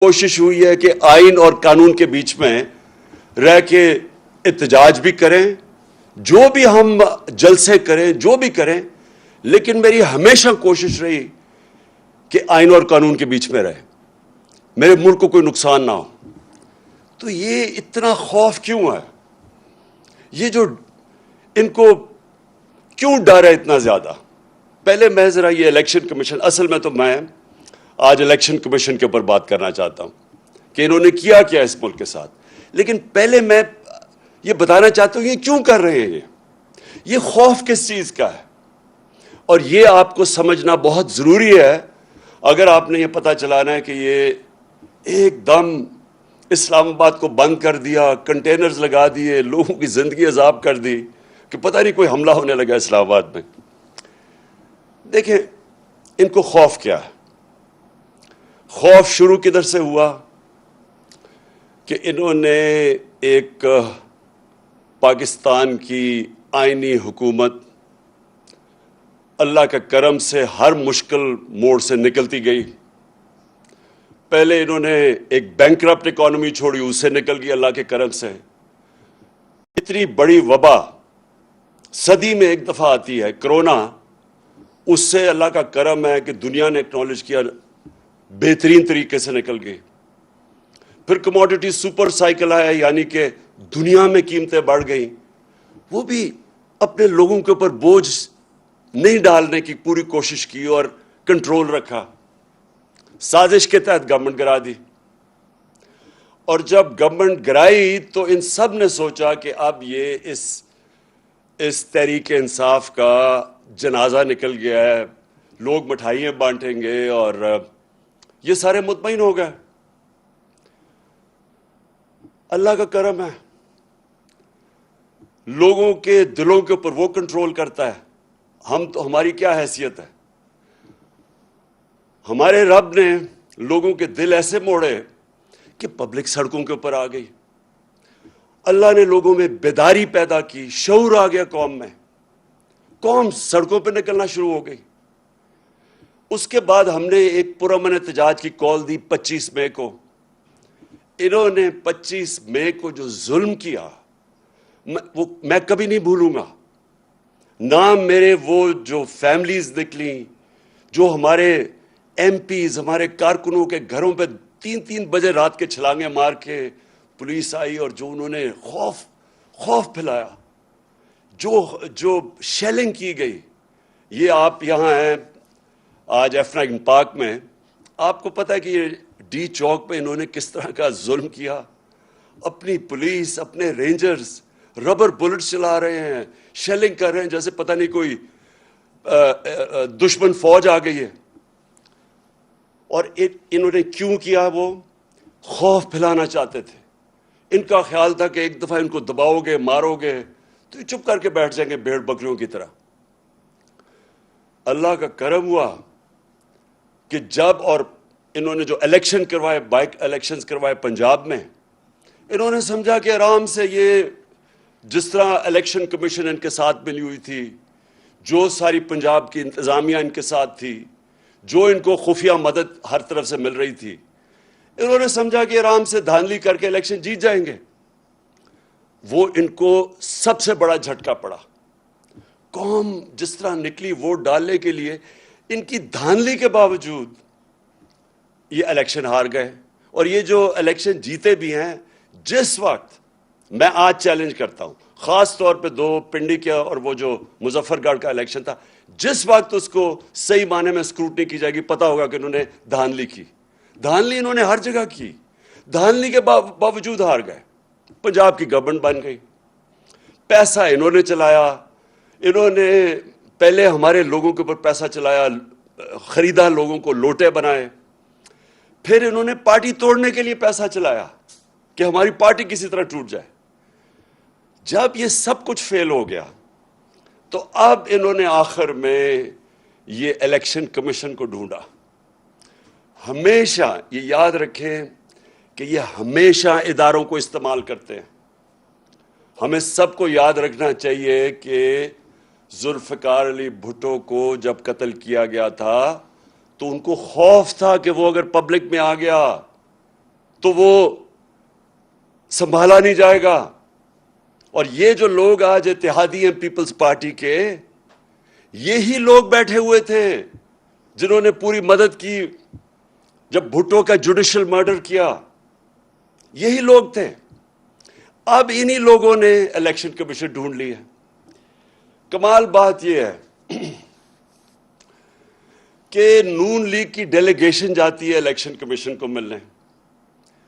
کوشش ہوئی ہے کہ آئین اور قانون کے بیچ میں رہ کے احتجاج بھی کریں، جو بھی ہم جلسے کریں، جو بھی کریں، لیکن میری ہمیشہ کوشش رہی کہ آئین اور قانون کے بیچ میں رہے، میرے ملک کو کوئی نقصان نہ ہو۔ تو یہ اتنا خوف کیوں ہے؟ یہ جو ان کو کیوں ڈر ہے اتنا زیادہ؟ پہلے میں ذرا یہ الیکشن کمیشن، اصل میں تو میں آج الیکشن کمیشن کے اوپر بات کرنا چاہتا ہوں کہ انہوں نے کیا کیا اس ملک کے ساتھ، لیکن پہلے میں یہ بتانا چاہتا ہوں یہ کیوں کر رہے ہیں، یہ خوف کس چیز کا ہے، اور یہ آپ کو سمجھنا بہت ضروری ہے اگر آپ نے یہ پتہ چلانا ہے کہ یہ ایک دم اسلام آباد کو بند کر دیا، کنٹینرز لگا دیے، لوگوں کی زندگی عذاب کر دی کہ پتہ نہیں کوئی حملہ ہونے لگا اسلام آباد میں۔ دیکھیں ان کو خوف کیا ہے؟ خوف شروع کدھر سے ہوا کہ انہوں نے ایک پاکستان کی آئینی حکومت اللہ کا کرم سے ہر مشکل موڑ سے نکلتی گئی۔ پہلے انہوں نے ایک بینکرپٹ اکانومی چھوڑی، اس سے نکل گئی اللہ کے کرم سے۔ اتنی بڑی وبا صدی میں ایک دفعہ آتی ہے کرونا، اس سے اللہ کا کرم ہے کہ دنیا نے اکنالج کیا، بہترین طریقے سے نکل گئی۔ پھر کموڈٹی سپر سائیکل آیا، یعنی کہ دنیا میں قیمتیں بڑھ گئیں، وہ بھی اپنے لوگوں کے اوپر بوجھ نہیں ڈالنے کی پوری کوشش کی اور کنٹرول رکھا، سازش کے تحت گورنمنٹ گرا دی۔ اور جب گورنمنٹ گرائی تو ان سب نے سوچا کہ اب یہ اس تحریک انصاف کا جنازہ نکل گیا ہے، لوگ مٹھائیاں بانٹیں گے، اور یہ سارے مطمئن ہو گئے۔ اللہ کا کرم ہے، لوگوں کے دلوں کے اوپر وہ کنٹرول کرتا ہے۔ ہماری کیا حیثیت ہے؟ ہمارے رب نے لوگوں کے دل ایسے موڑے کہ پبلک سڑکوں کے اوپر آ گئی، اللہ نے لوگوں میں بیداری پیدا کی، شعور آ گیا قوم میں، قوم سڑکوں پہ نکلنا شروع ہو گئی۔ اس کے بعد ہم نے ایک پرامن احتجاج کی کال دی 25 مئی کو۔ انہوں نے 25 مئی کو جو ظلم کیا وہ میں کبھی نہیں بھولوں گا۔ نام میرے وہ جو فیملیز نکلیں، جو ہمارے ایم پیز، ہمارے کارکنوں کے گھروں پہ 3 بجے رات کے چھلانگے مار کے پولیس آئی، اور جو انہوں نے خوف پھیلایا، جو شیلنگ کی گئی۔ یہ آپ یہاں ہیں آج ایفناگن پارک میں، آپ کو پتہ ہے کہ یہ ڈی چوک پہ انہوں نے کس طرح کا ظلم کیا۔ اپنی پولیس، اپنے رینجرز ربر بلٹ چلا رہے ہیں، شیلنگ کر رہے ہیں جیسے پتہ نہیں کوئی دشمن فوج آ گئی ہے۔ اور انہوں نے کیوں کیا؟ وہ خوف پھیلانا چاہتے تھے۔ ان کا خیال تھا کہ ایک دفعہ ان کو دباؤ گے، مارو گے تو یہ چپ کر کے بیٹھ جائیں گے بھیڑ بکریوں کی طرح۔ اللہ کا کرم ہوا کہ جب اور انہوں نے جو الیکشن کروائے، بائک الیکشنز کروائے پنجاب میں، انہوں نے سمجھا کہ آرام سے یہ جس طرح الیکشن کمیشن ان کے ساتھ ملی ہوئی تھی، جو ساری پنجاب کی انتظامیہ ان کے ساتھ تھی، جو ان کو خفیہ مدد ہر طرف سے مل رہی تھی، انہوں نے سمجھا کہ آرام سے دھاندلی کر کے الیکشن جیت جائیں گے۔ وہ ان کو سب سے بڑا جھٹکا پڑا۔ قوم جس طرح نکلی ووٹ ڈالنے کے لیے، ان کی دھاندلی کے باوجود یہ الیکشن ہار گئے۔ اور یہ جو الیکشن جیتے بھی ہیں، جس وقت میں آج چیلنج کرتا ہوں، خاص طور پہ 2 پنڈی کا اور وہ جو مظفر گڑھ کا الیکشن تھا، جس وقت اس کو صحیح معنی میں اسکروٹنی کی جائے گی، پتہ ہوگا کہ انہوں نے دھاندلی کی۔ دھاندلی انہوں نے ہر جگہ کی، دھاندلی کے باوجود ہار گئے۔ پنجاب کی گورنمنٹ بن گئی، پیسہ انہوں نے چلایا، انہوں نے پہلے ہمارے لوگوں کے اوپر پیسہ چلایا، خریدا، لوگوں کو لوٹے بنائے، پھر انہوں نے پارٹی توڑنے کے لیے پیسہ چلایا کہ ہماری پارٹی کسی طرح ٹوٹ جائے۔ جب یہ سب کچھ فیل ہو گیا تو اب انہوں نے آخر میں یہ الیکشن کمیشن کو ڈھونڈا۔ ہمیشہ یہ یاد رکھیں کہ یہ ہمیشہ اداروں کو استعمال کرتے ہیں۔ ہمیں سب کو یاد رکھنا چاہیے کہ ذوالفقار علی بھٹو کو جب قتل کیا گیا تھا تو ان کو خوف تھا کہ وہ اگر پبلک میں آ گیا تو وہ سنبھالا نہیں جائے گا. اور یہ جو لوگ آج اتحادی ہیں پیپلز پارٹی کے, یہی لوگ بیٹھے ہوئے تھے جنہوں نے پوری مدد کی جب بھٹو کا جوڈیشل مرڈر کیا. یہی لوگ تھے. اب انہی لوگوں نے الیکشن کمیشن ڈھونڈ لی ہے. کمال بات یہ ہے کہ نون لیگ کی ڈیلیگیشن جاتی ہے الیکشن کمیشن کو ملنے.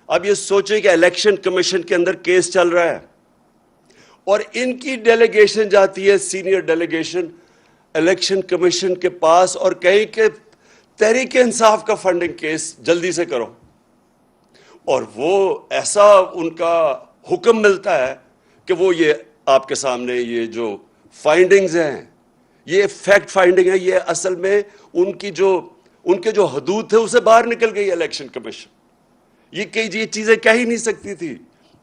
اب یہ سوچیں کہ الیکشن کمیشن کے اندر کیس چل رہا ہے اور ان کی ڈیلیگیشن جاتی ہے, سینئر ڈیلیگیشن, الیکشن کمیشن کے پاس اور کہیں کہ تحریک انصاف کا فنڈنگ کیس جلدی سے کرو. اور وہ ایسا ان کا حکم ملتا ہے کہ وہ یہ آپ کے سامنے یہ جو فائنڈنگز ہیں, یہ فیکٹ فائنڈنگ ہے, یہ اصل میں ان کے جو حدود تھے اسے باہر نکل گئی الیکشن کمیشن. یہ چیزیں کہہ ہی نہیں سکتی تھی.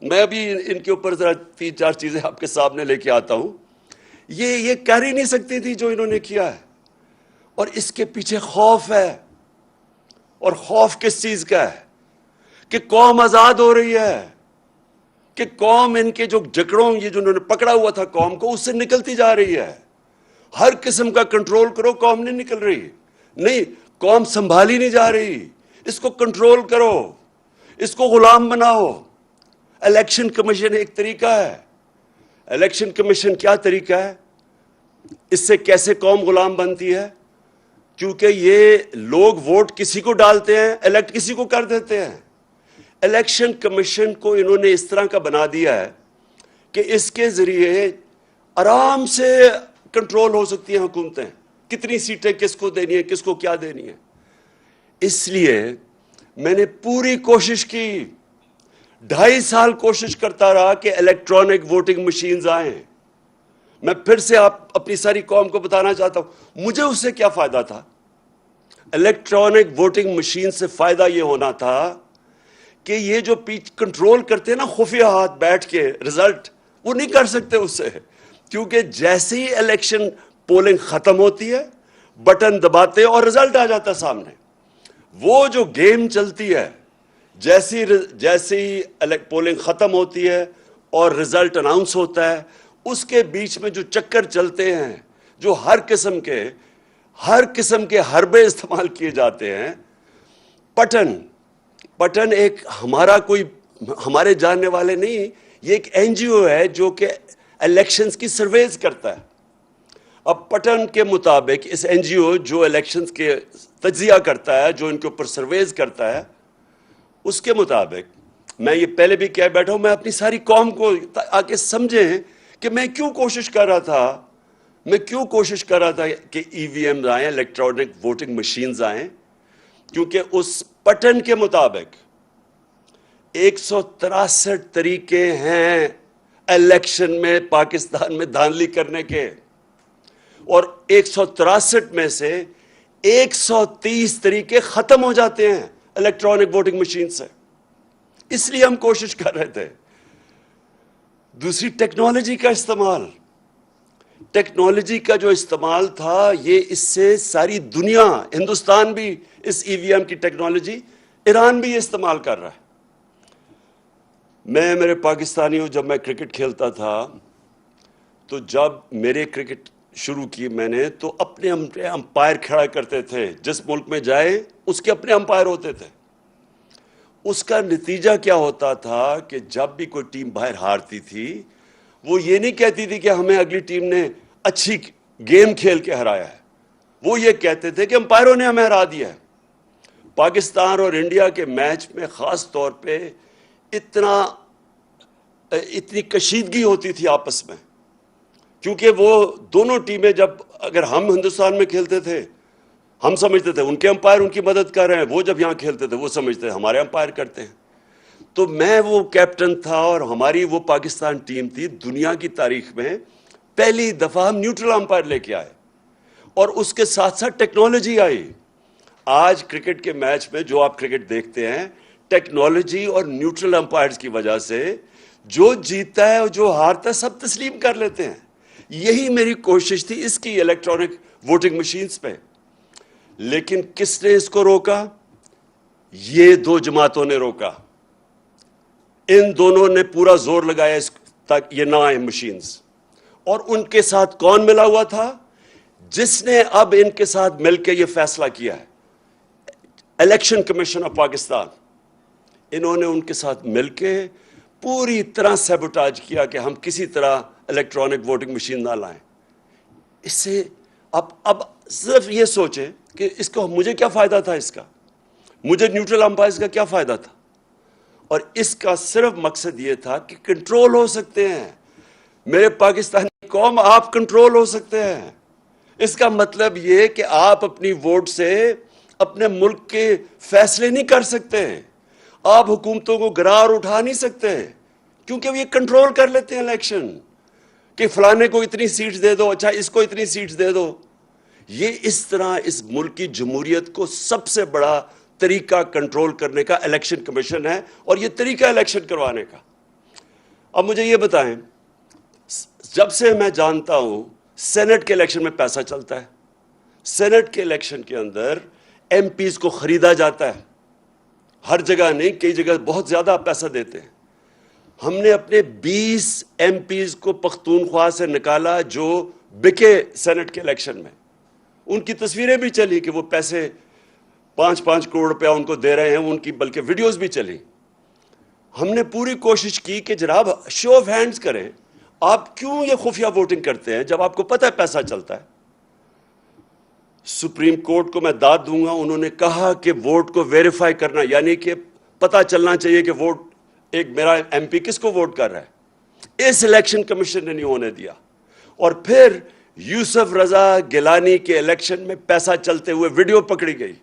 میں ابھی ان کے اوپر ذرا 3-4 چیزیں آپ کے سامنے لے کے آتا ہوں. یہ کہہ ہی نہیں سکتی تھی جو انہوں نے کیا ہے. اور اس کے پیچھے خوف ہے. اور خوف کس چیز کا ہے؟ کہ قوم آزاد ہو رہی ہے, کہ قوم ان کے جو جکڑوں, یہ جو انہوں نے پکڑا ہوا تھا قوم کو, اس سے نکلتی جا رہی ہے. ہر قسم کا کنٹرول کرو, قوم نہیں نکل رہی. نہیں, قوم سنبھالی نہیں جا رہی. اس کو کنٹرول کرو, اس کو غلام بناؤ. الیکشن کمیشن ایک طریقہ ہے. الیکشن کمیشن کیا طریقہ ہے؟ اس سے کیسے قوم غلام بنتی ہے؟ کیونکہ یہ لوگ ووٹ کسی کو ڈالتے ہیں, الیکٹ کسی کو کر دیتے ہیں. الیکشن کمیشن کو انہوں نے اس طرح کا بنا دیا ہے کہ اس کے ذریعے آرام سے کنٹرول ہو سکتی ہیں حکومتیں, کتنی سیٹیں کس کو دینی ہے, کس کو کیا دینی ہے. اس لیے میں نے پوری کوشش کی, 2.5 سال کوشش کرتا رہا کہ الیکٹرانک ووٹنگ مشینز آئیں. میں پھر سے اپنی ساری قوم کو بتانا چاہتا ہوں مجھے اس سے کیا فائدہ تھا. الیکٹرانک ووٹنگ مشین سے فائدہ یہ ہونا تھا کہ یہ جو کنٹرول کرتے ہیں نا خفیہ ہاتھ بیٹھ کے رزلٹ, وہ نہیں کر سکتے اس سے. کیونکہ جیسے ہی الیکشن پولنگ ختم ہوتی ہے, بٹن دباتے اور رزلٹ آ جاتا ہے سامنے. وہ جو گیم چلتی ہے, جیسے ہی پولنگ ختم ہوتی ہے اور رزلٹ اناؤنس ہوتا ہے, اس کے بیچ میں جو چکر چلتے ہیں, جو ہر قسم کے حربے استعمال کیے جاتے ہیں. پٹن ایک ہمارے جاننے والے نہیں, یہ ایک این جی او ہے جو کہ الیکشنز کی سرویز کرتا ہے. اب پٹن کے مطابق اس این جی او جو الیکشنز کے تجزیہ کرتا ہے, جو ان کے اوپر سرویز کرتا ہے, اس کے مطابق میں یہ پہلے بھی کہہ بیٹھا ہوں, میں اپنی ساری قوم کو آ کے سمجھیں کہ میں کیوں کوشش کر رہا تھا کہ ای وی ایم آئیں, الیکٹرانک ووٹنگ مشینز آئیں. کیونکہ اس پٹن کے مطابق 163 طریقے ہیں الیکشن میں پاکستان میں دھاندلی کرنے کے, اور 163 میں سے 130 طریقے ختم ہو جاتے ہیں الیکٹرانک ووٹنگ مشین سے. اس لیے ہم کوشش کر رہے تھے. دوسری ٹیکنالوجی کا جو استعمال تھا, یہ اس سے ساری دنیا, ہندوستان بھی اس ای وی ایم کی ٹیکنالوجی, ایران بھی یہ استعمال کر رہا ہے. میرے پاکستانی ہوں, جب میں کرکٹ کھیلتا تھا تو جب میرے کرکٹ شروع کی میں نے, تو اپنے امپائر کھڑا کرتے تھے. جس ملک میں جائے اس کے اپنے امپائر ہوتے تھے. اس کا نتیجہ کیا ہوتا تھا کہ جب بھی کوئی ٹیم باہر ہارتی تھی, وہ یہ نہیں کہتی تھی کہ ہمیں اگلی ٹیم نے اچھی گیم کھیل کے ہرایا ہے, وہ یہ کہتے تھے کہ امپائروں نے ہمیں ہرا دیا ہے. پاکستان اور انڈیا کے میچ میں خاص طور پہ اتنی کشیدگی ہوتی تھی آپس میں, کیونکہ وہ دونوں ٹیمیں, جب اگر ہم ہندوستان میں کھیلتے تھے ہم سمجھتے تھے ان کے امپائر ان کی مدد کر رہے ہیں, وہ جب یہاں کھیلتے تھے وہ سمجھتے تھے ہمارے امپائر کرتے ہیں. تو میں وہ کیپٹن تھا اور ہماری وہ پاکستان ٹیم تھی, دنیا کی تاریخ میں پہلی دفعہ ہم نیوٹرل امپائر لے کے آئے, اور اس کے ساتھ ساتھ ٹیکنالوجی آئی. آج کرکٹ کے میچ میں جو آپ کرکٹ دیکھتے ہیں, ٹیکنالوجی اور نیوٹرل امپائرز کی وجہ سے جو جیتتا ہے اور جو ہارتا ہے سب تسلیم کر لیتے ہیں. یہی میری کوشش تھی اس کی الیکٹرانک ووٹنگ مشینز پہ. لیکن کس نے اس کو روکا؟ یہ 2 جماعتوں نے روکا. ان دونوں نے پورا زور لگایا اس تک یہ نہ آئے مشینز. اور ان کے ساتھ کون ملا ہوا تھا؟ جس نے اب ان کے ساتھ مل کے یہ فیصلہ کیا ہے، الیکشن کمیشن آف پاکستان. انہوں نے ان کے ساتھ مل کے پوری طرح سیبوٹاج کیا کہ ہم کسی طرح الیکٹرانک ووٹنگ مشین نہ لائیں. اس سے اب صرف یہ سوچیں کہ اس کو مجھے کیا فائدہ تھا، اس کا مجھے نیوٹرل امپائرز کا کیا فائدہ تھا. اور اس کا صرف مقصد یہ تھا کہ کنٹرول ہو سکتے ہیں میرے پاکستانی قوم، آپ کنٹرول ہو سکتے ہیں. اس کا مطلب یہ کہ آپ اپنی ووٹ سے اپنے ملک کے فیصلے نہیں کر سکتے، آپ حکومتوں کو گرار اٹھا نہیں سکتے، کیونکہ وہ یہ کنٹرول کر لیتے ہیں الیکشن کہ فلانے کو اتنی سیٹس دے دو، اچھا اس کو اتنی سیٹس دے دو. یہ اس طرح اس ملک کی جمہوریت کو سب سے بڑا طریقہ کنٹرول کرنے کا الیکشن کمیشن ہے، اور یہ طریقہ الیکشن کروانے کا. اب مجھے یہ بتائیں، جب سے میں جانتا ہوں سینٹ کے الیکشن میں پیسہ چلتا ہے، سینٹ کے الیکشن کے اندر ایم پیز کو خریدا جاتا ہے، ہر جگہ نہیں، کئی جگہ بہت زیادہ پیسہ دیتے ہیں. ہم نے اپنے 20 ایم پیز کو پختونخوا سے نکالا جو بکے سینٹ کے الیکشن میں. ان کی تصویریں بھی چلی کہ وہ پیسے 5-5 کروڑ روپیہ ان کو دے رہے ہیں، ان کی بلکہ ویڈیوز بھی چلی. ہم نے پوری کوشش کی کہ جناب شو آف ہینڈز کریں، آپ کیوں یہ خفیہ ووٹنگ کرتے ہیں جب آپ کو پتہ ہے پیسہ چلتا ہے. سپریم کورٹ کو میں داد دوں گا، انہوں نے کہا کہ ووٹ کو ویریفائی کرنا، یعنی کہ پتہ چلنا چاہیے کہ ووٹ ایک میرا ایم پی کس کو ووٹ کر رہا ہے. اس الیکشن کمیشن نے نہیں ہونے دیا. اور پھر یوسف رضا گیلانی کے الیکشن میں پیسہ چلتے ہوئے ویڈیو پکڑی گئی.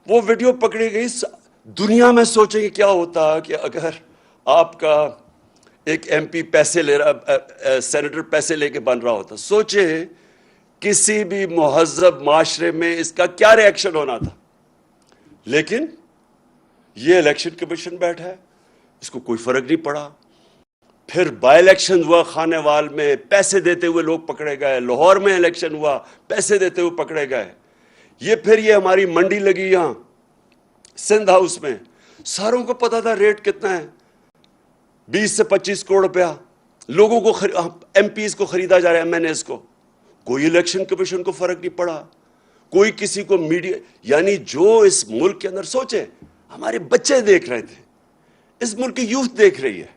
وہ ویڈیو پکڑی گئی. دنیا میں سوچیں کہ کیا ہوتا کہ اگر آپ کا ایک ایم پی پیسے لے رہا، سینیٹر پیسے لے کے بن رہا ہوتا. سوچیں کسی بھی مہذب معاشرے میں اس کا کیا ری ایکشن ہونا تھا. لیکن یہ الیکشن کمیشن بیٹھا ہے، اس کو کوئی فرق نہیں پڑا. پھر بائی الیکشن ہوا خانے وال میں، پیسے دیتے ہوئے لوگ پکڑے گئے. لاہور میں الیکشن ہوا، پیسے دیتے ہوئے پکڑے گئے. پھر یہ ہماری منڈی لگی یہاں سندھ ہاؤس میں، ساروں کو پتا تھا ریٹ کتنا ہے، 20 سے 25 کروڑ روپیہ لوگوں کو ایم پیز کو خریدا جا رہا ہے، ایم این ایز کو. کوئی الیکشن کمیشن کو فرق نہیں پڑا، کوئی کسی کو میڈیا، یعنی جو اس ملک کے اندر سوچے ہمارے بچے دیکھ رہے تھے، اس ملک کی یوتھ دیکھ رہی ہے.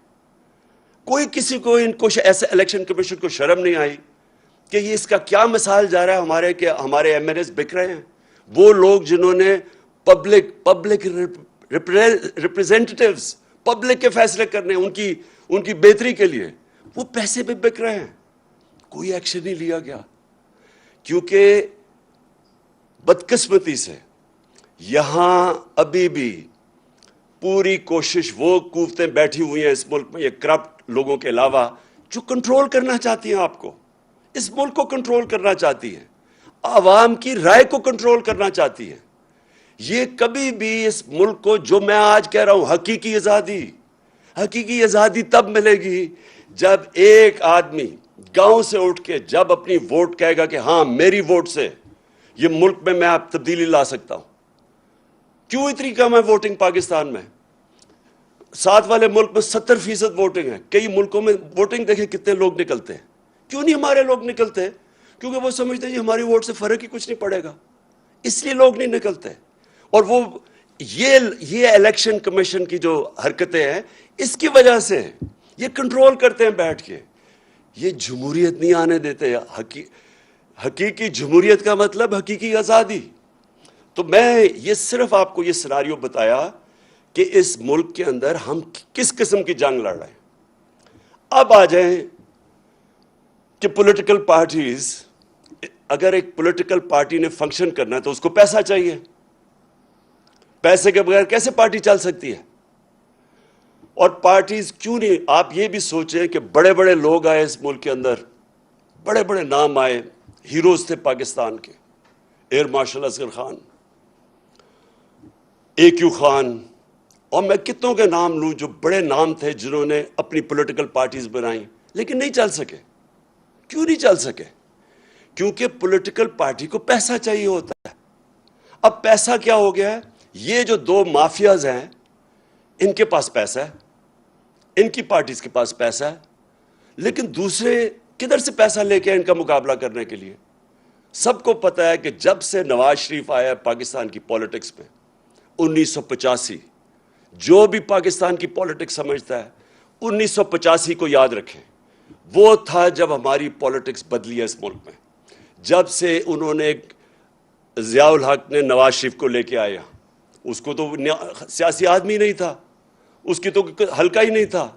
کوئی کسی کو ان کو ایسے الیکشن کمیشن کو شرم نہیں آئی کہ یہ اس کا کیا مثال جا رہا ہے کہ ہمارے ایم این ایز بک رہے ہیں. وہ لوگ جنہوں نے پبلک ریپریزنٹیٹیوز پبلک کے فیصلے کرنے ان کی بہتری کے لیے، وہ پیسے پہ بک رہے ہیں. کوئی ایکشن نہیں لیا گیا، کیونکہ بدقسمتی سے یہاں ابھی بھی پوری کوشش وہ قوتیں بیٹھی ہوئی ہیں اس ملک میں، یہ کرپٹ لوگوں کے علاوہ، جو کنٹرول کرنا چاہتی ہیں آپ کو، اس ملک کو کنٹرول کرنا چاہتی ہیں، عوام کی رائے کو کنٹرول کرنا چاہتی ہیں. یہ کبھی بھی اس ملک کو، جو میں آج کہہ رہا ہوں، حقیقی آزادی تب ملے گی جب ایک آدمی گاؤں سے اٹھ کے جب اپنی ووٹ کہے گا کہ ہاں میری ووٹ سے یہ ملک میں آپ تبدیلی لا سکتا ہوں. کیوں اتنی کم ہے ووٹنگ پاکستان میں؟ ساتھ والے ملک میں 70% ووٹنگ ہے. کئی ملکوں میں ووٹنگ دیکھیں کتنے لوگ نکلتے ہیں. کیوں نہیں ہمارے لوگ نکلتے؟ کیونکہ وہ سمجھتے ہیں ہماری ووٹ سے فرق ہی کچھ نہیں پڑے گا، اس لیے لوگ نہیں نکلتے. اور وہ یہ الیکشن کمیشن کی جو حرکتیں ہیں، اس کی وجہ سے یہ کنٹرول کرتے ہیں بیٹھ کے. یہ جمہوریت نہیں آنے دیتے. حقیقی جمہوریت کا مطلب حقیقی آزادی. تو میں یہ صرف آپ کو یہ سیناریو بتایا کہ اس ملک کے اندر ہم کس قسم کی جنگ لڑ رہے ہیں. اب آ جائیں کہ پولیٹیکل پارٹیز، اگر ایک پولیٹیکل پارٹی نے فنکشن کرنا ہے تو اس کو پیسہ چاہیے. پیسے کے بغیر کیسے پارٹی چل سکتی ہے؟ اور پارٹیز کیوں نہیں، آپ یہ بھی سوچیں کہ بڑے بڑے لوگ آئے اس ملک کے اندر، بڑے بڑے نام آئے، ہیروز تھے پاکستان کے، ایئر مارشل اصغر خان، اے کیو خان، اور میں کتنوں کے نام لوں جو بڑے نام تھے جنہوں نے اپنی پولیٹیکل پارٹیز بنائیں، لیکن نہیں چل سکے. کیوں نہیں چل سکے؟ کیونکہ پولیٹیکل پارٹی کو پیسہ چاہیے ہوتا ہے. اب پیسہ کیا ہو گیا ہے؟ یہ جو دو مافیاز ہیں، ان کے پاس پیسہ ہے, ان کی پارٹیز کے پاس پیسہ ہے, لیکن دوسرے کدھر سے پیسہ لے کے ان کا مقابلہ کرنے کے لیے؟ سب کو پتا ہے کہ جب سے نواز شریف آیا پاکستان کی پولیٹکس میں 1985, جو بھی پاکستان کی پولیٹکس سمجھتا ہے 1985 کو یاد رکھیں, وہ تھا جب ہماری پولیٹکس بدلی ہے اس ملک میں. جب سے انہوں نے ضیاء الحق نے نواز شریف کو لے کے آیا, اس کو تو سیاسی آدمی نہیں تھا, اس کی تو حلقہ ہی نہیں تھا,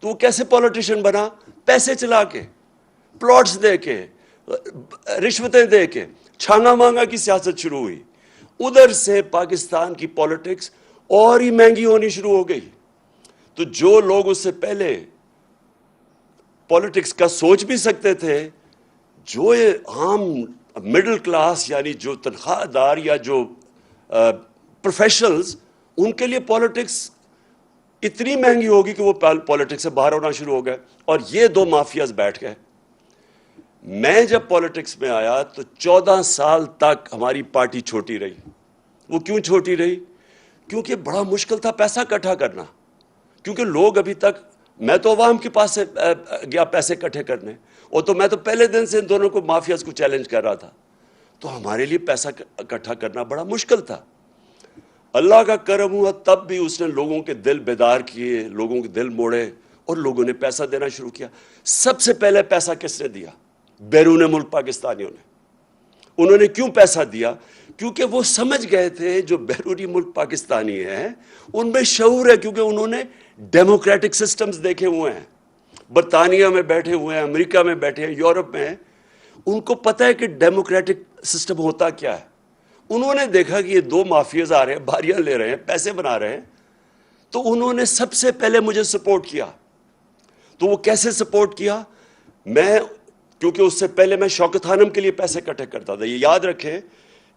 تو وہ کیسے پولیٹیشین بنا؟ پیسے چلا کے, پلاٹس دے کے, رشوتیں دے کے, چھانگا مانگا کی سیاست شروع ہوئی. ادھر سے پاکستان کی پولیٹکس اور ہی مہنگی ہونی شروع ہو گئی. تو جو لوگ اس سے پہلے پولیٹکس کا سوچ بھی سکتے تھے, جو عام مڈل کلاس یعنی جو تنخواہ دار یا جو پروفیشنلز, ان کے لیے پولیٹکس اتنی مہنگی ہوگی کہ وہ پولیٹکس سے باہر ہونا شروع ہو گئے. اور یہ دو مافیاز بیٹھ گئے. میں جب پولیٹکس میں آیا تو 14 سال تک ہماری پارٹی چھوٹی رہی. وہ کیوں چھوٹی رہی؟ کیونکہ بڑا مشکل تھا پیسہ اکٹھا کرنا. کیونکہ لوگ ابھی تک, میں تو عوام کے پاس سے گیا پیسے اکٹھے کرنے, اور تو میں تو پہلے دن سے ان دونوں کو مافیاز کو چیلنج کر رہا تھا. تو ہمارے لیے پیسہ اکٹھا کرنا بڑا مشکل تھا. اللہ کا کرم ہوا, تب بھی اس نے لوگوں کے دل بیدار کیے, لوگوں کے دل موڑے, اور لوگوں نے پیسہ دینا شروع کیا. سب سے پہلے پیسہ کس نے دیا؟ بیرون ملک پاکستانیوں نے. انہوں نے کیوں پیسہ دیا؟ کیونکہ وہ سمجھ گئے تھے جو بیرونی ملک پاکستانی ہیں ان میں شعور ہے, کیونکہ انہوں نے ڈیموکریٹک سسٹمز دیکھے ہوئے ہیں. برطانیہ میں بیٹھے ہوئے ہیں, امریکہ میں بیٹھے ہیں, یورپ میں ہیں. ان کو پتہ ہے کہ ڈیموکریٹک سسٹم ہوتا کیا ہے. انہوں نے دیکھا کہ یہ دو مافیاز آ رہے ہیں, باریاں لے رہے ہیں, پیسے بنا رہے ہیں, تو انہوں نے سب سے پہلے مجھے سپورٹ کیا. تو وہ کیسے سپورٹ کیا؟ کیونکہ اس سے پہلے میں شوکت خانم کے لیے پیسے اکٹھے کرتا تھا. یہ یاد رکھیں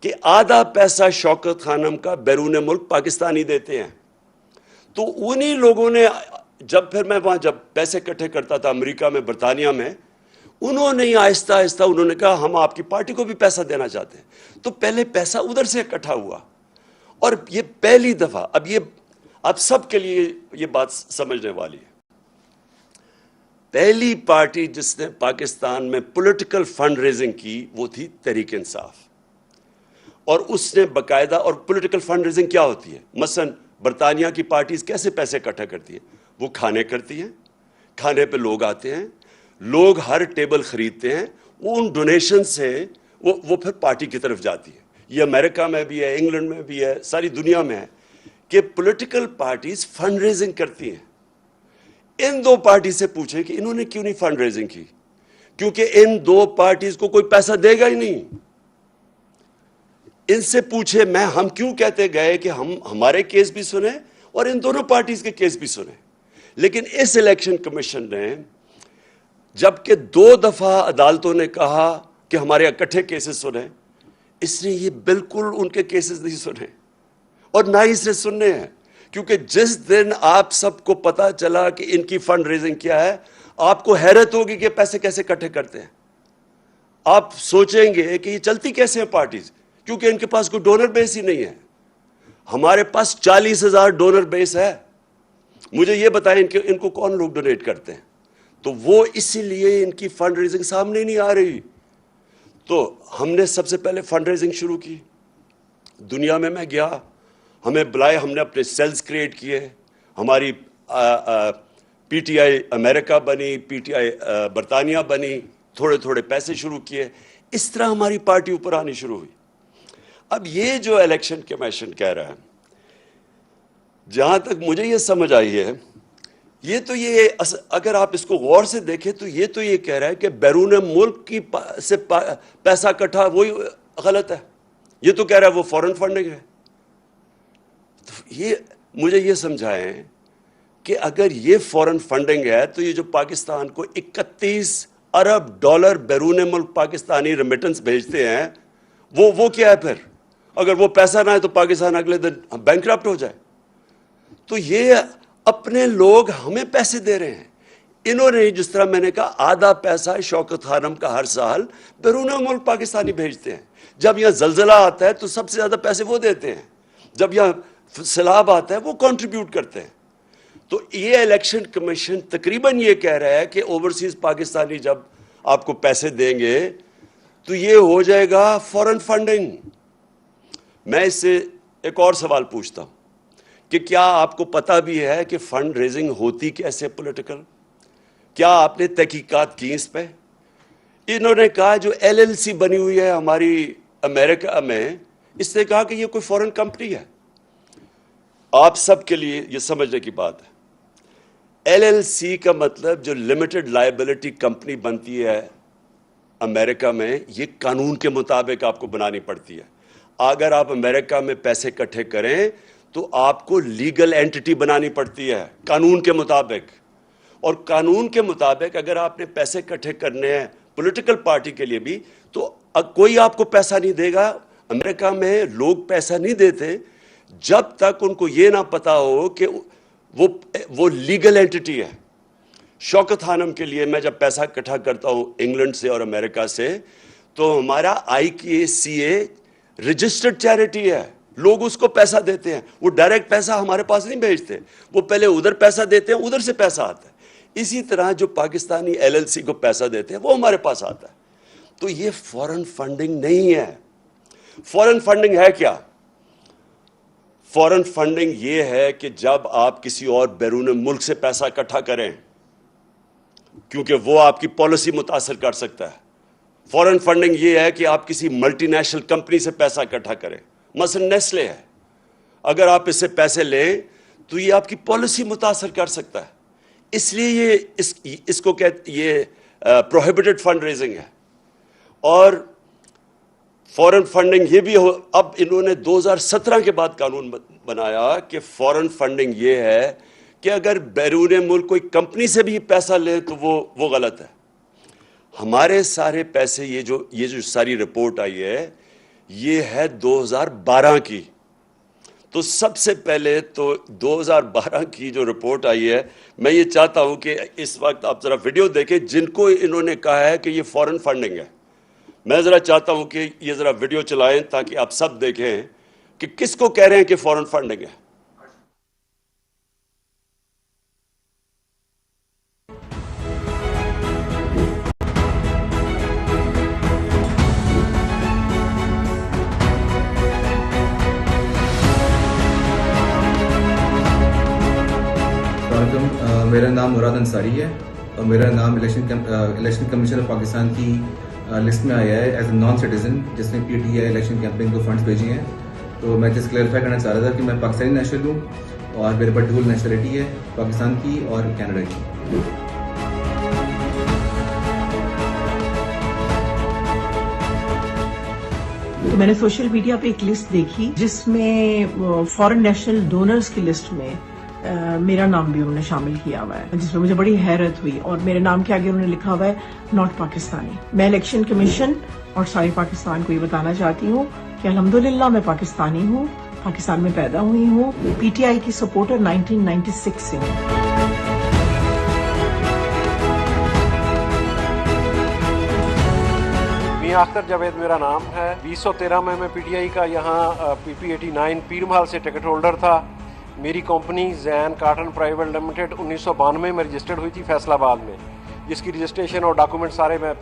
کہ آدھا پیسہ شوکت خانم کا بیرون ملک پاکستانی دیتے ہیں. تو انہی لوگوں نے, جب پھر میں وہاں جب پیسے اکٹھے کرتا تھا امریکہ میں, برطانیہ میں, انہوں نے آہستہ آہستہ انہوں نے کہا ہم آپ کی پارٹی کو بھی پیسہ دینا چاہتے ہیں. تو پہلے پیسہ ادھر سے اکٹھا ہوا, اور یہ پہلی دفعہ, اب سب کے لیے یہ بات سمجھنے والی ہے, پہلی پارٹی جس نے پاکستان میں پولیٹیکل فنڈ ریزنگ کی وہ تھی تحریک انصاف. اور اس نے باقاعدہ, اور پولیٹیکل فنڈ ریزنگ کیا ہوتی ہے؟ مثلا برطانیہ کی پارٹیز کیسے پیسے اکٹھا کرتی ہیں؟ وہ کھانے کرتی ہیں, کھانے پہ لوگ آتے ہیں, لوگ ہر ٹیبل خریدتے ہیں, وہ ان ڈونیشن سے وہ پھر پارٹی کی طرف جاتی ہے. یہ امریکہ میں بھی ہے, انگلینڈ میں بھی ہے, ساری دنیا میں ہے کہ پولیٹیکل پارٹیز فنڈ ریزنگ کرتی ہیں. ان دو پارٹی سے پوچھیں کہ انہوں نے کیوں نہیں فنڈ ریزنگ کی؟ کیونکہ ان دو پارٹیز کو کوئی پیسہ دے گا ہی نہیں. ان سے پوچھے ہم کیوں کہتے گئے کہ ہمارے کیس بھی سنیں اور ان دونوں پارٹیز کے کیس بھی سنیں. لیکن اس الیکشن کمیشن نے جبکہ 2 دفعہ عدالتوں نے کہا کہ ہمارے اکٹھے کیسز سنیں, اس نے یہ بالکل ان کے کیسز نہیں سنے, اور نہ ہی اس نے سننے ہیں. کیونکہ جس دن آپ سب کو پتا چلا کہ ان کی فنڈ ریزنگ کیا ہے, آپ کو حیرت ہوگی کہ پیسے کیسے اکٹھے کرتے ہیں. آپ سوچیں گے کہ یہ چلتی کیسے ہیں پارٹیز, کیونکہ ان کے پاس کوئی ڈونر بیس ہی نہیں ہے. ہمارے پاس 40,000 ڈونر بیس ہے. مجھے یہ بتائیں کہ ان کو کون لوگ ڈونیٹ کرتے ہیں؟ تو وہ اسی لیے ان کی فنڈ ریزنگ سامنے نہیں آ رہی. تو ہم نے سب سے پہلے فنڈ ریزنگ شروع کی. دنیا میں گیا, ہمیں بلائے, ہم نے اپنے سیلز کریٹ کیے, ہماری پی ٹی آئی امریکہ بنی, پی ٹی آئی برطانیہ بنی, تھوڑے تھوڑے پیسے شروع کیے. اس طرح ہماری پارٹی اوپر آنی شروع ہوئی. اب یہ جو الیکشن کمیشن کہہ رہا ہے, جہاں تک مجھے یہ سمجھ آئی ہے, یہ اگر آپ اس کو غور سے دیکھیں تو یہ کہہ رہا ہے کہ بیرون ملک کی سے پیسہ اکٹھا, وہی غلط ہے. یہ تو کہہ رہا ہے وہ فورن فنڈنگ ہے. مجھے یہ سمجھائیں کہ اگر یہ فورن فنڈنگ ہے تو یہ جو پاکستان کو 31 ارب ڈالر بیرون ملک پاکستانی ریمیٹنس بھیجتے ہیں, وہ کیا ہے پھر؟ اگر وہ پیسہ نہ ہے تو پاکستان اگلے دن بینکرپٹ ہو جائے. تو یہ اپنے لوگ ہمیں پیسے دے رہے ہیں. انہوں نے, جس طرح میں نے کہا, آدھا پیسہ شوکت خانم کا ہر سال بیرون ملک پاکستانی بھیجتے ہیں. جب یہاں زلزلہ آتا ہے تو سب سے زیادہ پیسے وہ دیتے ہیں. جب یہاں سیلاب آتا ہے وہ کنٹریبیوٹ کرتے ہیں. تو یہ الیکشن کمیشن تقریباً یہ کہہ رہا ہے کہ اوورسیز پاکستانی جب آپ کو پیسے دیں گے تو یہ ہو جائے گا فورن فنڈنگ. میں اس سے ایک اور سوال پوچھتا ہوں کہ کیا آپ کو پتہ بھی ہے کہ فنڈ ریزنگ ہوتی کیسے پولیٹیکل؟ کیا آپ نے تحقیقات کی اس پہ؟ انہوں نے کہا جو ایل ایل سی بنی ہوئی ہے ہماری امریکہ میں، اس نے کہا کہ یہ کوئی فورن کمپنی ہے. آپ سب کے لیے یہ سمجھنے کی بات ہے، ایل ایل سی کا مطلب جو لمیٹڈ لائبلٹی کمپنی بنتی ہے امریکہ میں، یہ قانون کے مطابق آپ کو بنانی پڑتی ہے. اگر آپ امریکہ میں پیسے اکٹھے کریں تو آپ کو لیگل اینٹی بنانی پڑتی ہے قانون کے مطابق. اور قانون کے مطابق اگر آپ نے پیسے اکٹھے کرنے ہیں پولیٹیکل پارٹی کے لیے بھی، تو کوئی آپ کو پیسہ نہیں دے گا. امریکہ میں لوگ پیسہ نہیں دیتے جب تک ان کو یہ نہ پتا ہو کہ وہ لیگل اینٹی ہے. شوکت خانم کے لیے میں جب پیسہ اکٹھا کرتا ہوں انگلینڈ سے اور امریکہ سے، تو ہمارا IKCA رجسٹرڈ چیریٹی ہے. لوگ اس کو پیسہ دیتے ہیں، وہ ڈائریکٹ پیسہ ہمارے پاس نہیں بھیجتے، وہ پہلے ادھر پیسہ دیتے ہیں، ادھر سے پیسہ آتا ہے. اسی طرح جو پاکستانی LLC کو پیسہ دیتے ہیں وہ ہمارے پاس آتا ہے. تو یہ فورن فنڈنگ نہیں ہے. فورن فنڈنگ ہے کیا؟ فورن فنڈنگ یہ ہے کہ جب آپ کسی اور بیرون ملک سے پیسہ اکٹھا کریں کیونکہ وہ آپ کی پالیسی متاثر کر سکتا ہے. فورن فنڈنگ یہ ہے کہ آپ کسی ملٹی نیشنل کمپنی سے پیسہ اکٹھا کریں، مثلا نیسلے ہے، اگر آپ اس سے پیسے لیں تو یہ آپ کی پالیسی متاثر کر سکتا ہے. اس لیے یہ اس کو یہ پروہیبٹڈ فنڈ ریزنگ ہے. اور فورن فنڈنگ یہ بھی اب انہوں نے 2017 کے بعد قانون بنایا کہ فورن فنڈنگ یہ ہے کہ اگر بیرون ملک کوئی کمپنی سے بھی پیسہ لے تو وہ غلط ہے. ہمارے سارے پیسے یہ جو ساری رپورٹ آئی ہے یہ ہے 2012 کی. تو سب سے پہلے تو 2012 کی جو رپورٹ آئی ہے، میں یہ چاہتا ہوں کہ اس وقت آپ ذرا ویڈیو دیکھیں جن کو انہوں نے کہا ہے کہ یہ فورن فنڈنگ ہے. میں ذرا چاہتا ہوں کہ یہ ذرا ویڈیو چلائیں تاکہ آپ سب دیکھیں کہ کس کو کہہ رہے ہیں کہ فورن فنڈنگ ہے. میرا نام مراد انصاری ہے اور میرا نام الیکشن کمیشن آف پاکستان کی لسٹ میں آیا ہے ایز اے نان سٹیزن جس نے PTI الیکشن کیمپین کو فنڈز بھیجے ہیں. تو میں جس کلیئرفائی کرنا چاہ رہا تھا کہ میں پاکستانی نیشنل ہوں اور میرے پاس ڈول نیشنلٹی ہے، پاکستان کی اور کینیڈا کی. تو میں نے سوشل میڈیا پہ ایک لسٹ دیکھی جس میں فورن نیشنل ڈونرز کی لسٹ میں میرا نام بھی انہوں نے شامل کیا ہوا ہے، جس میں مجھے بڑی حیرت ہوئی. اور میرے نام کے آگے انہوں نے لکھا ہوا ہے ناٹ پاکستانی. میں الیکشن کمیشن اور سارے پاکستان کو یہ بتانا چاہتی ہوں کہ الحمدللہ میں پاکستانی ہوں، پاکستان میں پیدا ہوئی ہوں، PTI کی سپورٹر 1996 سے ہوں. اختر جاوید میرا نام ہے. 2013 میں PTI کا یہاں PP89 پیر محل سے ٹکٹ ہولڈر تھا. میری کمپنی زین کاٹن پرائیویٹ لمیٹڈ 1992 میں رجسٹرڈ ہوئی تھی فیصل آباد میں، جس کی رجسٹریشن اور ڈاکومنٹ سارے میں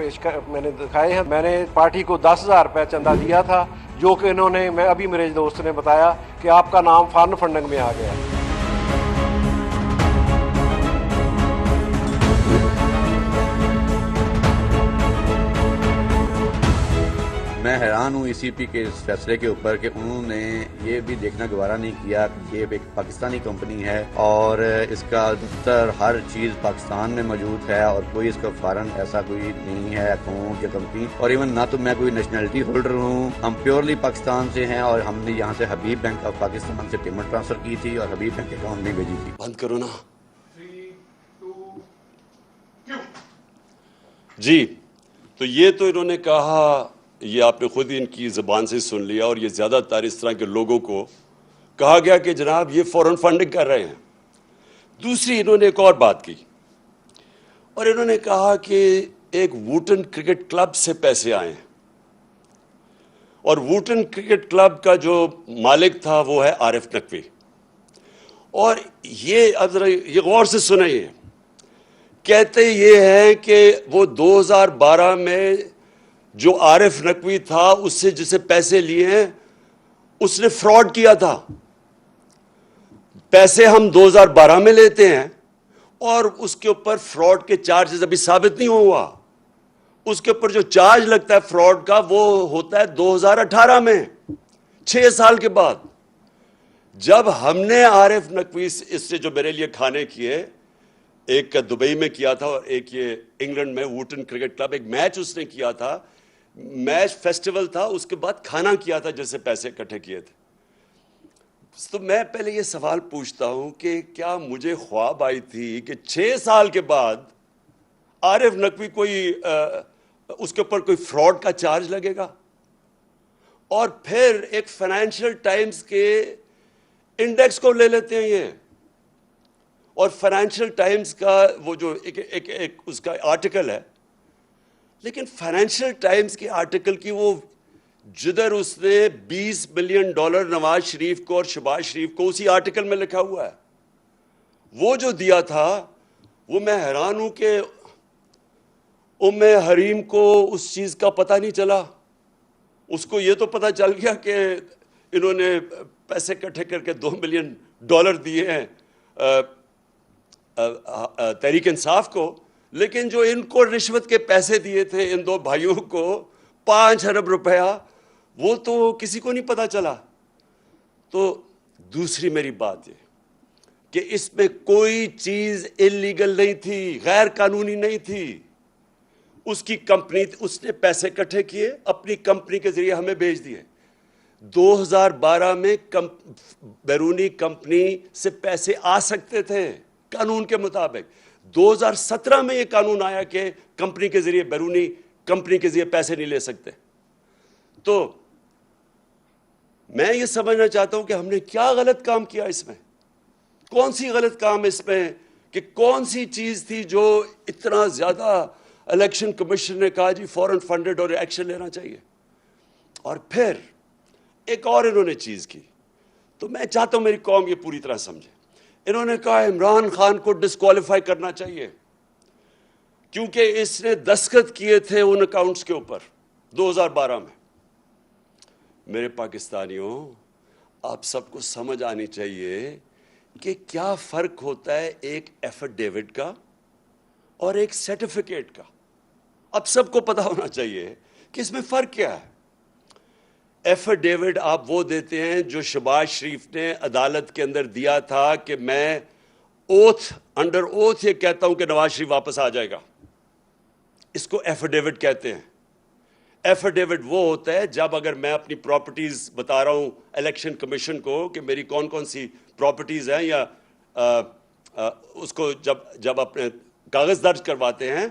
نے دکھائے ہیں. میں نے پارٹی کو 10,000 روپے چندہ دیا تھا، جو کہ انہوں نے ابھی میرے دوست نے بتایا کہ آپ کا نام فارن فنڈنگ میں آ گیا. میں حیران ہوں ECP کے اس فیصلے کے اوپر کہ انہوں نے یہ بھی دیکھنا گوارا نہیں کیا کہ یہ ایک پاکستانی کمپنی ہے اور اس کا دفتر ہر چیز پاکستان میں موجود ہے اور کوئی اس کا فارن ایسا کوئی نہیں ہے اکاؤنٹ یا کمپنی. اور ایون نہ تو میں کوئی نیشنلٹی ہولڈر ہوں، ہم پیورلی پاکستان سے ہیں اور ہم نے یہاں سے حبیب بینک آف پاکستان سے پیمنٹ ٹرانسفر کی تھی اور حبیب بینک اکاؤنٹ میں بھیجی تھی. بند کرو نا جی. تو یہ تو انہوں نے کہا، یہ آپ نے خود ہی ان کی زبان سے سن لیا، اور یہ زیادہ تر اس طرح کے لوگوں کو کہا گیا کہ جناب یہ فورن فنڈنگ کر رہے ہیں. دوسری انہوں نے ایک اور بات کی اور انہوں نے کہا کہ ایک ووٹن کرکٹ کلب سے پیسے آئے ہیں اور ووٹن کرکٹ کلب کا جو مالک تھا وہ ہے عارف نقوی. اور یہ اب ذرا یہ غور سے سنیں، کہتے یہ ہیں کہ وہ 2012 میں جو عارف نقوی تھا اس سے جسے پیسے لیے ہیں اس نے فراڈ کیا تھا. پیسے ہم 2012 میں لیتے ہیں اور اس کے اوپر فراڈ کے چارجز ابھی ثابت نہیں ہوا. اس کے اوپر جو چارج لگتا ہے فراڈ کا وہ ہوتا ہے 2018 میں، 6 سال کے بعد. جب ہم نے عارف نقوی اس سے جو میرے لیے کھانے کیے، ایک دبئی میں کیا تھا اور ایک یہ انگلینڈ میں ووٹن کرکٹ کلب، ایک میچ اس نے کیا تھا، میچ فیسٹیول تھا، اس کے بعد کھانا کیا تھا جس سے پیسے اکٹھے کیے تھے. تو میں پہلے یہ سوال پوچھتا ہوں کہ کیا مجھے خواب آئی تھی کہ 6 سال کے بعد عارف نقوی کوئی اس کے اوپر کوئی فراڈ کا چارج لگے گا؟ اور پھر ایک فائنینشیل ٹائمز کے انڈیکس کو لے لیتے ہیں یہ، اور فائنینشیل ٹائمز کا وہ جو ایک اس کا آرٹیکل ہے، لیکن فائنینشیل ٹائمز کے آرٹیکل کی وہ جدھر اس نے $20 ملین نواز شریف کو اور شہباز شریف کو اسی آرٹیکل میں لکھا ہوا ہے، وہ جو دیا تھا، وہ میں حیران ہوں کہ ام حریم کو اس چیز کا پتہ نہیں چلا. اس کو یہ تو پتہ چل گیا کہ انہوں نے پیسے اکٹھے کر کے $2 ملین دیے ہیں تحریک انصاف کو، لیکن جو ان کو رشوت کے پیسے دیے تھے ان 2 بھائیوں کو 5 ارب روپیہ، وہ تو کسی کو نہیں پتا چلا. تو دوسری میری بات یہ کہ اس میں کوئی چیز انلیگل نہیں تھی، غیر قانونی نہیں تھی. اس کی کمپنی، اس نے پیسے اکٹھے کیے، اپنی کمپنی کے ذریعے ہمیں بھیج دیے. 2012 میں بیرونی کمپنی سے پیسے آ سکتے تھے قانون کے مطابق. 2017 میں یہ قانون آیا کہ کمپنی کے ذریعے، بیرونی کمپنی کے ذریعے پیسے نہیں لے سکتے. تو میں یہ سمجھنا چاہتا ہوں کہ ہم نے کیا غلط کام کیا اس میں، کون سی غلط کام اس میں، کہ کون سی چیز تھی جو اتنا زیادہ الیکشن کمیشن نے کہا جی فوراً فنڈڈ اور ایکشن لینا چاہیے. اور پھر ایک اور انہوں نے چیز کی، تو میں چاہتا ہوں میری قوم یہ پوری طرح سمجھے. انہوں نے کہا عمران خان کو ڈسکوالیفائی کرنا چاہیے کیونکہ اس نے دستخط کیے تھے ان اکاؤنٹس کے اوپر 2012 میں. میرے پاکستانیوں، آپ سب کو سمجھ آنی چاہیے کہ کیا فرق ہوتا ہے ایک ایفیڈیوٹ کا اور ایک سرٹیفکیٹ کا. اب سب کو پتا ہونا چاہیے کہ اس میں فرق کیا ہے. ایفیڈیوٹ آپ وہ دیتے ہیں جو شہباز شریف نے عدالت کے اندر دیا تھا کہ میں انڈر اوتھ یہ کہتا ہوں کہ نواز شریف واپس آ جائے گا. اس کو ایفیڈیوٹ کہتے ہیں. ایفیڈیوٹ وہ ہوتا ہے جب اگر میں اپنی پراپرٹیز بتا رہا ہوں الیکشن کمیشن کو کہ میری کون کون سی پراپرٹیز ہیں، یا اس کو جب اپنے کاغذ درج کرواتے ہیں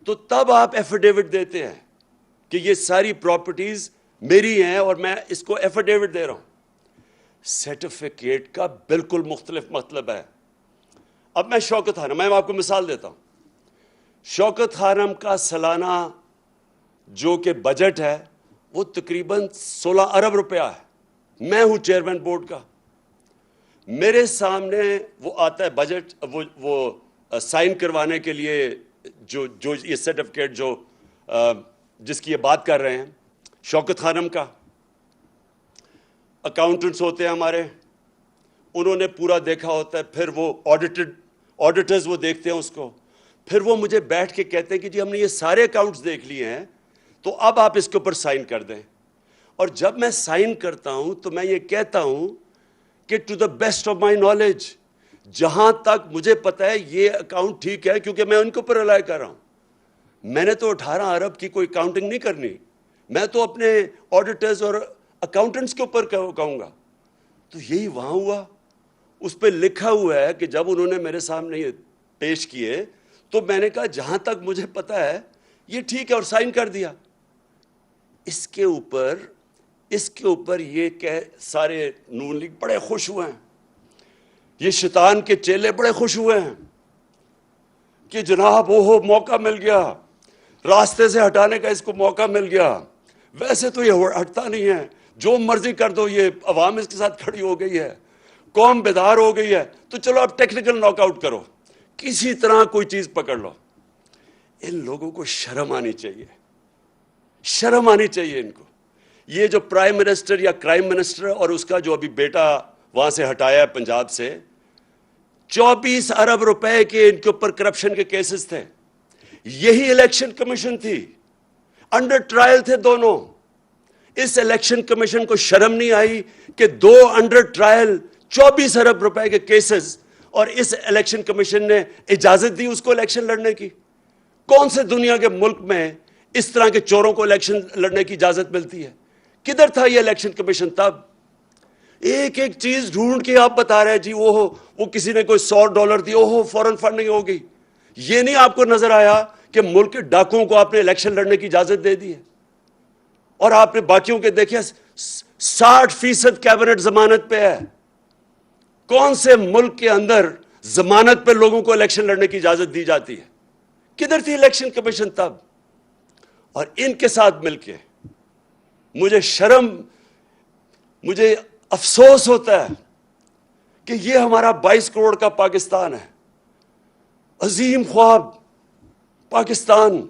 تو تب آپ ایفیڈیوٹ دیتے ہیں کہ یہ ساری پراپرٹیز میری ہیں اور میں اس کو ایفیڈیوٹ دے رہا ہوں. سرٹیفکیٹ کا بالکل مختلف مطلب ہے. اب میں شوکت خانم، میں آپ کو مثال دیتا ہوں. شوکت خانم کا سالانہ جو کہ بجٹ ہے وہ تقریباً 16 ارب روپیہ ہے. میں ہوں چیئرمین بورڈ کا. میرے سامنے وہ آتا ہے بجٹ، وہ سائن کروانے کے لیے جو یہ سرٹیفکیٹ جو جس کی یہ بات کر رہے ہیں، شوکت خانم کا. اکاؤنٹنٹس ہوتے ہیں ہمارے، انہوں نے پورا دیکھا ہوتا ہے، پھر وہ آڈیٹرز وہ دیکھتے ہیں اس کو، پھر وہ مجھے بیٹھ کے کہتے ہیں کہ جی ہم نے یہ سارے اکاؤنٹس دیکھ لیے ہیں تو اب آپ اس کے اوپر سائن کر دیں. اور جب میں سائن کرتا ہوں تو میں یہ کہتا ہوں کہ to the best of my knowledge, جہاں تک مجھے پتا ہے یہ اکاؤنٹ ٹھیک ہے، کیونکہ میں ان کے اوپر رلائی کر رہا ہوں. میں نے تو 18 ارب کی کوئی اکاؤنٹنگ نہیں کرنی، میں تو اپنے آڈیٹرز اور اکاؤنٹنٹس کے اوپر کہوں گا. تو یہی وہاں ہوا. اس پہ لکھا ہوا ہے کہ جب انہوں نے میرے سامنے یہ پیش کیے تو میں نے کہا جہاں تک مجھے پتا ہے یہ ٹھیک ہے، اور سائن کر دیا. اس کے اوپر یہ کہ سارے نون لیگ بڑے خوش ہوئے ہیں، یہ شیطان کے چیلے بڑے خوش ہوئے ہیں کہ جناب وہ موقع مل گیا، راستے سے ہٹانے کا اس کو موقع مل گیا. ویسے تو یہ ہٹتا نہیں ہے، جو مرضی کر دو، یہ عوام اس کے ساتھ کھڑی ہو گئی ہے، قوم بیدار ہو گئی ہے تو چلو اب ٹیکنیکل ناک آؤٹ کرو, کسی طرح کوئی چیز پکڑ لو. ان لوگوں کو شرم آنی چاہیے, شرم آنی چاہیے ان کو. یہ جو پرائم منسٹر یا کرائم منسٹر اور اس کا جو ابھی بیٹا وہاں سے ہٹایا ہے پنجاب سے, 24 ارب روپے کے ان کے اوپر کرپشن کے کیسز تھے. یہی الیکشن کمیشن تھی, انڈر ٹرائل تھے دونوں. اس الیکشن کمیشن کو شرم نہیں آئی کہ 2 انڈر ٹرائل 24 ارب روپے کے کیسز, اور اس الیکشن کمیشن نے اجازت دی اس کو الیکشن لڑنے کی. کون سے دنیا کے ملک میں اس طرح کے چوروں کو الیکشن لڑنے کی اجازت ملتی ہے؟ کدھر تھا یہ الیکشن کمیشن تب؟ ایک ایک چیز ڈھونڈ کے آپ بتا رہے جی وہ کسی نے کوئی $100 دی, فورن فنڈنگ ہو گئی. یہ نہیں آپ کو نظر آیا کہ ملک کے ڈاکوؤں کو آپ نے الیکشن لڑنے کی اجازت دے دی ہے, اور آپ نے باقیوں کے دیکھے 60% کیبنٹ ضمانت پہ ہے. کون سے ملک کے اندر ضمانت پہ لوگوں کو الیکشن لڑنے کی اجازت دی جاتی ہے؟ کدھر تھی الیکشن کمیشن تب؟ اور ان کے ساتھ مل کے مجھے افسوس ہوتا ہے کہ یہ ہمارا 22 کروڑ کا پاکستان ہے, عظیم خواب پاکستان,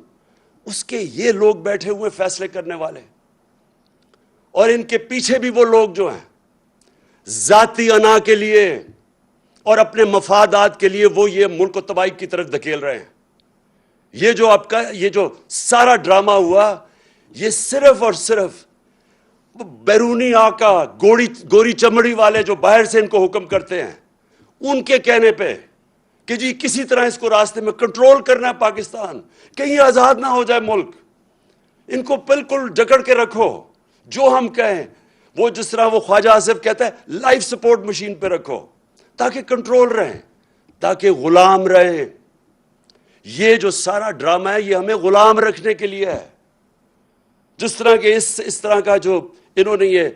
اس کے یہ لوگ بیٹھے ہوئے فیصلے کرنے والے, اور ان کے پیچھے بھی وہ لوگ جو ہیں ذاتی انا کے لیے اور اپنے مفادات کے لیے وہ یہ ملک کو تباہی کی طرف دھکیل رہے ہیں. یہ جو آپ کا یہ جو سارا ڈرامہ ہوا, یہ صرف اور صرف بیرونی آقا گوری چمڑی والے جو باہر سے ان کو حکم کرتے ہیں, ان کے کہنے پہ کہ جی کسی طرح اس کو راستے میں کنٹرول کرنا ہے پاکستان, کہیں آزاد نہ ہو جائے ملک, ان کو بالکل جکڑ کے رکھو, جو ہم کہیں وہ جس طرح وہ خواجہ آصف کہتا ہے لائف سپورٹ مشین پہ رکھو تاکہ کنٹرول رہیں, تاکہ غلام رہیں. یہ جو سارا ڈرامہ ہے یہ ہمیں غلام رکھنے کے لیے ہے. جس طرح کہ اس طرح کا جو انہوں نے یہ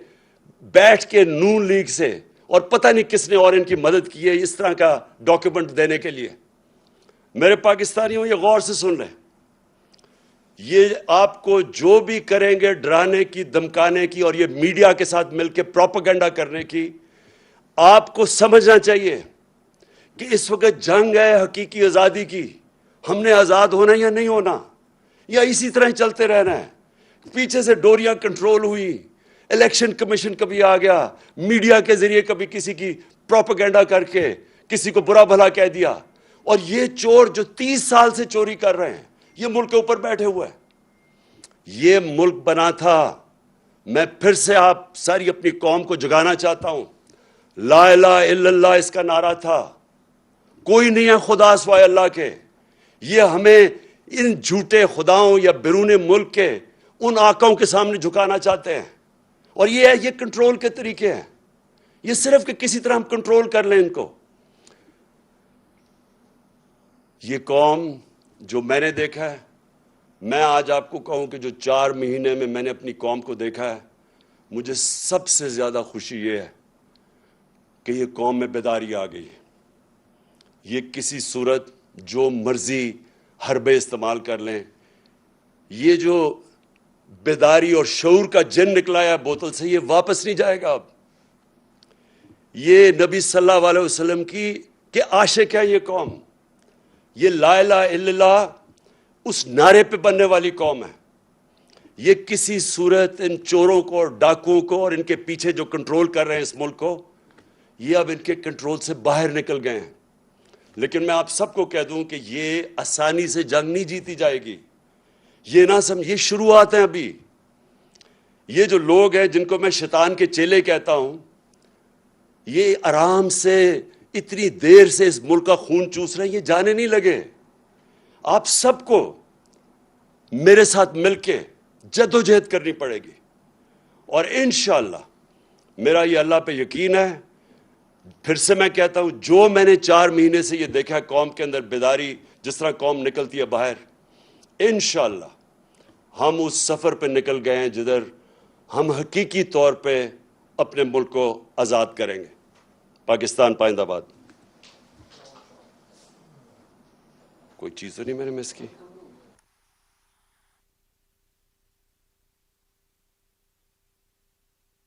بیٹھ کے نون لیگ سے اور پتہ نہیں کس نے اور ان کی مدد کی ہے اس طرح کا ڈاکیومنٹ دینے کے لیے. میرے پاکستانیوں یہ غور سے سن لیں, یہ آپ کو جو بھی کریں گے ڈرانے کی, دمکانے کی اور یہ میڈیا کے ساتھ مل کے پروپیگنڈا کرنے کی, آپ کو سمجھنا چاہیے کہ اس وقت جنگ ہے حقیقی آزادی کی. ہم نے آزاد ہونا یا نہیں ہونا, یا اسی طرح چلتے رہنا ہے؟ پیچھے سے ڈوریاں کنٹرول ہوئی, الیکشن کمیشن کبھی آ گیا, میڈیا کے ذریعے کبھی کسی کی پروپیگنڈا کر کے کسی کو برا بھلا کہہ دیا, اور یہ چور جو 30 سال سے چوری کر رہے ہیں یہ ملک کے اوپر بیٹھے ہوئے ہیں. یہ ملک بنا تھا, میں پھر سے آپ ساری اپنی قوم کو جگانا چاہتا ہوں, لا الہ الا اللہ اس کا نعرہ تھا, کوئی نہیں ہے خدا سوائے اللہ کے. یہ ہمیں ان جھوٹے خداؤں یا بیرون ملک کے ان آقاؤں کے سامنے جھکانا چاہتے ہیں, اور یہ کنٹرول کے طریقے ہیں. یہ صرف کہ کسی طرح ہم کنٹرول کر لیں ان کو. یہ قوم جو میں نے دیکھا ہے, میں آج آپ کو کہوں کہ جو 4 مہینے میں نے اپنی قوم کو دیکھا ہے, مجھے سب سے زیادہ خوشی یہ ہے کہ یہ قوم میں بیداری آ گئی ہے. یہ کسی صورت جو مرضی حربے استعمال کر لیں, یہ جو بیداری اور شعور کا جن نکلا ہے بوتل سے, یہ واپس نہیں جائے گا. اب یہ نبی صلی اللہ علیہ وسلم کی کہ عاشق ہے یہ قوم. یہ لا الہ الا اللہ اس نعرے پہ بننے والی قوم ہے. یہ کسی صورت ان چوروں کو اور ڈاکوؤں کو اور ان کے پیچھے جو کنٹرول کر رہے ہیں اس ملک کو, یہ اب ان کے کنٹرول سے باہر نکل گئے ہیں. لیکن میں آپ سب کو کہہ دوں کہ یہ آسانی سے جنگ نہیں جیتی جائے گی. یہ نہ سمجھ, یہ شروعات ہیں ابھی. یہ جو لوگ ہیں جن کو میں شیطان کے چیلے کہتا ہوں, یہ آرام سے اتنی دیر سے اس ملک کا خون چوس رہے ہیں, یہ جانے نہیں لگے. آپ سب کو میرے ساتھ مل کے جدوجہد کرنی پڑے گی, اور انشاءاللہ میرا یہ اللہ پہ یقین ہے. پھر سے میں کہتا ہوں, جو میں نے 4 مہینے سے یہ دیکھا قوم کے اندر بیداری, جس طرح قوم نکلتی ہے باہر, انشاءاللہ ہم اس سفر پہ نکل گئے ہیں جدھر ہم حقیقی طور پہ اپنے ملک کو آزاد کریں گے. پاکستان پائندہ باد. کوئی چیز تو نہیں میں نے مس کی؟